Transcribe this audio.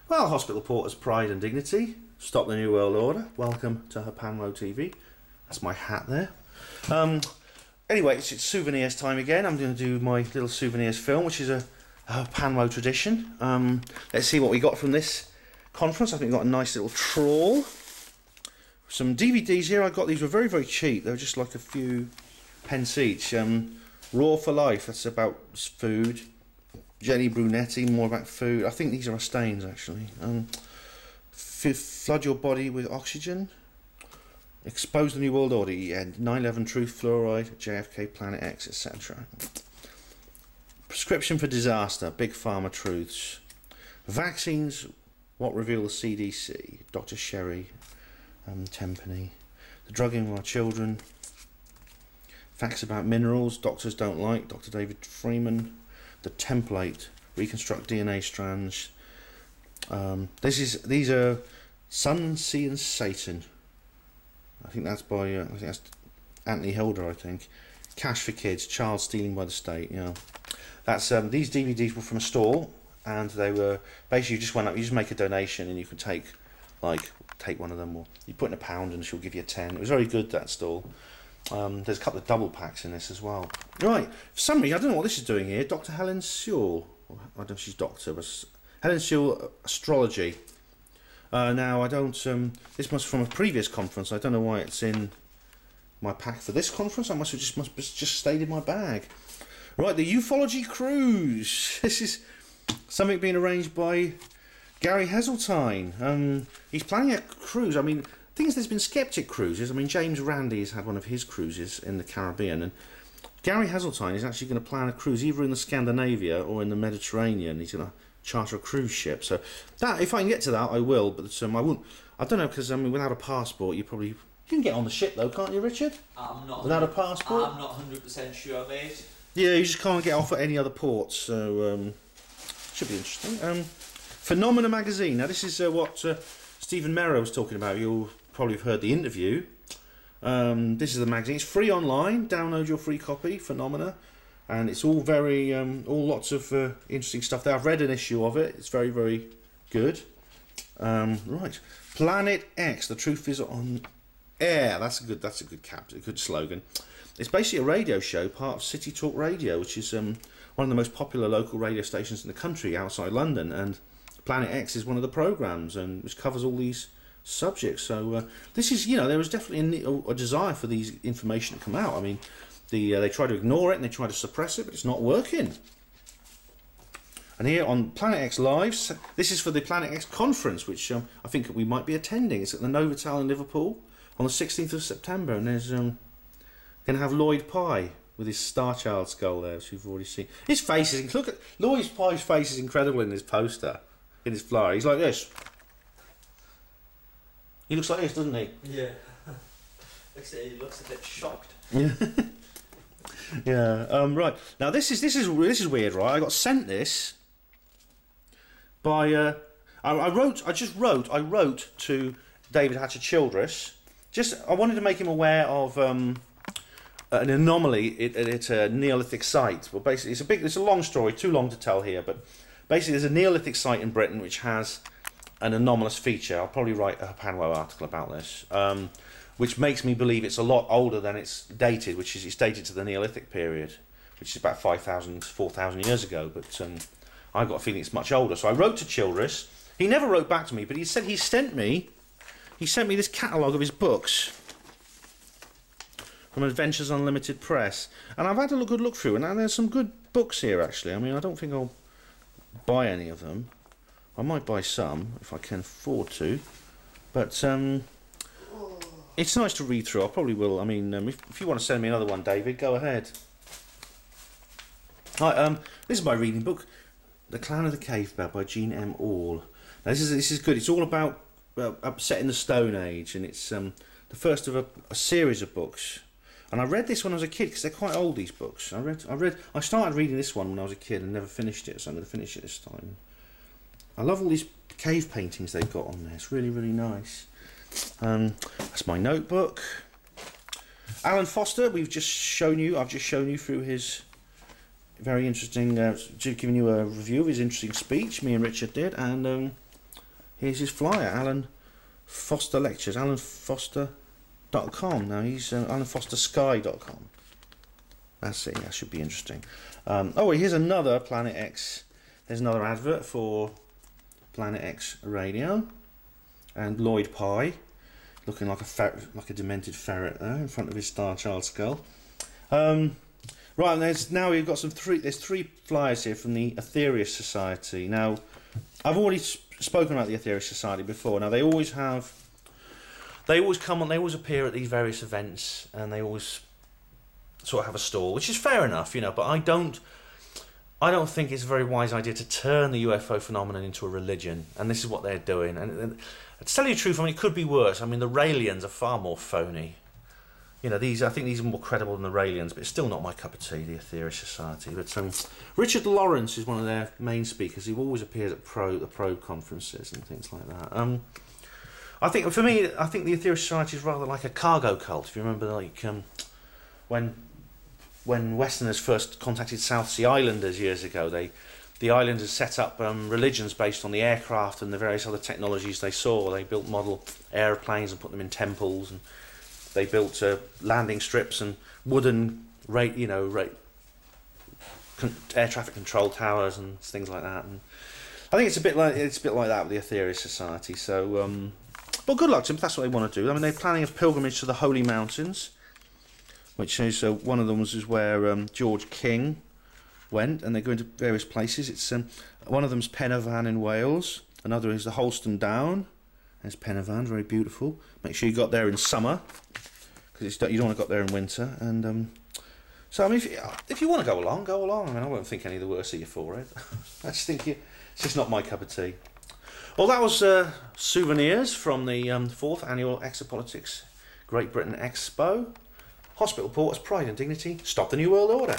Well, Hospital Porter's Pride and Dignity. Stop the New World Order. Welcome to HPANWO TV. That's my hat there. Anyway, it's Souvenirs time again. I'm going to do my little Souvenirs film, which is a HPANWO tradition. Let's see what we got from this conference. I think we got a nice little trawl. Some DVDs here. I got these were very, very cheap. They were just like a few pence each. Raw for Life. That's about food. Jenny Brunetti, more about food. I think these are stains actually. Flood Your Body with Oxygen. Expose the New World Order. And 9/11 Truth, Fluoride, JFK, Planet X, etc. Prescription for Disaster. Big Pharma Truths. Vaccines. What reveal the CDC. Dr. Sherry. Tenpenny. The drugging of our children. Facts about minerals. Doctors don't like. Dr. David Freeman. The template, reconstruct DNA strands. These are Sun, Sea and Satan. I think that's by I think that's Anthony Hilder. I think Cash for Kids, Child Stealing by the State. You know, that's these DVDs were from a stall, and they were basically you just went up, you just make a donation, and you can take one of them, or you put in £1 and she'll give you 10. It was very good, that stall. There's a couple of double packs in this as well. Right, for some reason, I don't know what this is doing here. Dr. Helen Sewell. I don't know if she's doctor, but Helen Sewell Astrology. Now, I don't... this must from a previous conference. I don't know why it's in my pack for this conference. I must have just stayed in my bag. Right, the Ufology Cruise. This is something being arranged by Gary Heseltine. He's planning a cruise. I mean... There's been skeptic cruises. I mean, James Randi's had one of his cruises in the Caribbean, and Gary Heseltine is actually going to plan a cruise either in the Scandinavia or in the Mediterranean. He's going to charter a cruise ship. So that, if I can get to that, I will. But I won't. I don't know, because I mean, without a passport, you can get on the ship though, can't you, Richard? I'm not. Without a passport? I'm not 100% sure, mate. Yeah, you just can't get off at any other ports. So should be interesting. Phenomena magazine. Now this is what Stephen Merrow was talking about. You'll probably have heard the interview. This is the magazine. It's free online. Download your free copy, Phenomena, and it's all very, all lots of interesting stuff there. I've read an issue of it. It's very, very good. Right, Planet X. The truth is on air. That's a good slogan. It's basically a radio show, part of City Talk Radio, which is one of the most popular local radio stations in the country outside London. And Planet X is one of the programs, and which covers all these subjects. So this is, there was definitely a desire for these information to come out. I mean, they try to ignore it and they try to suppress it, but it's not working. And here on Planet X Live, this is for the Planet X conference, which I think we might be attending. It's at the Novotel in Liverpool on the 16th of September, and there's going to have Lloyd Pye with his Star Child skull there, which you've already seen. His face is, look at Lloyd Pye's face is incredible in his poster, in his flyer. He's like this. He looks like this, doesn't he? Yeah. He looks a bit shocked. Yeah. Yeah. Right. Now this is weird, right? I got sent this by I wrote to David Hatcher Childress. I wanted to make him aware of an anomaly at a Neolithic site. Well, basically, it's a long story, too long to tell here, but basically, there's a Neolithic site in Britain which has an anomalous feature. I'll probably write a HPANWO article about this, which makes me believe it's a lot older than it's dated, it's dated to the Neolithic period, which is about 4,000 years ago, but I've got a feeling it's much older. So I wrote to Childress. He never wrote back to me, but he said he sent me this catalogue of his books from Adventures Unlimited Press, and I've had a good look through, and there's some good books here, actually. I mean, I don't think I'll buy any of them. I might buy some if I can afford to, but it's nice to read through. I probably will. I mean, if you want to send me another one, David, go ahead. Right, this is my reading book, The Clan of the Cave Bear by Jean M. All. Now, this is good. It's all about set in the Stone Age, and it's the first of a series of books. And I read this when I was a kid because they're quite old. These books. I started reading this one when I was a kid and never finished it, so I'm going to finish it this time. I love all these cave paintings they've got on there. It's really, really nice. That's my notebook. Alan Foster, I've just shown you through his very interesting, giving you a review of his interesting speech, me and Richard did, and here's his flyer, Alan Foster Lectures, alanfoster.com. Now he's alanfostersky.com. That's it, that should be interesting. Oh, here's another Planet X. There's another advert for Planet X Radio. And Lloyd Pye, looking like a ferret, like a demented ferret there in front of his Star Child skull. Right, and we've got there's three flyers here from the Aetherius Society. Now, I've already spoken about the Aetherius Society before. Now, they always appear at these various events, and they always sort of have a stall, which is fair enough, you know. But I don't think it's a very wise idea to turn the UFO phenomenon into a religion, and this is what they're doing. And to tell you the truth, I mean, it could be worse. I mean, the Raelians are far more phony. You know, I think these are more credible than the Raelians, but it's still not my cup of tea, the Aetherius Society. But Richard Lawrence is one of their main speakers. He always appears at the Probe conferences and things like that. I think the Aetherius Society is rather like a cargo cult. If you remember, like when Westerners first contacted South Sea Islanders years ago, the islanders set up religions based on the aircraft and the various other technologies they saw. They built model airplanes and put them in temples, and they built landing strips and wooden air traffic control towers and things like that. And I think it's a bit like that with the Aetherius Society. So, but good luck to them if that's what they want to do. I mean, they're planning a pilgrimage to the Holy Mountains, which is one of them is where George King went, and they're going to various places. It's one of them's Pen y Fan in Wales. Another is the Holston Down. There's Pen y Fan, very beautiful. Make sure you got there in summer, because you don't want to go there in winter. And so, I mean, if you want to go along, go along. I mean, I won't think any the worse of you for it. I just think it's just not my cup of tea. Well, that was Souvenirs from the 4th annual Exopolitics Great Britain Expo. Hospital Porters, Pride and Dignity, stop the New World Order.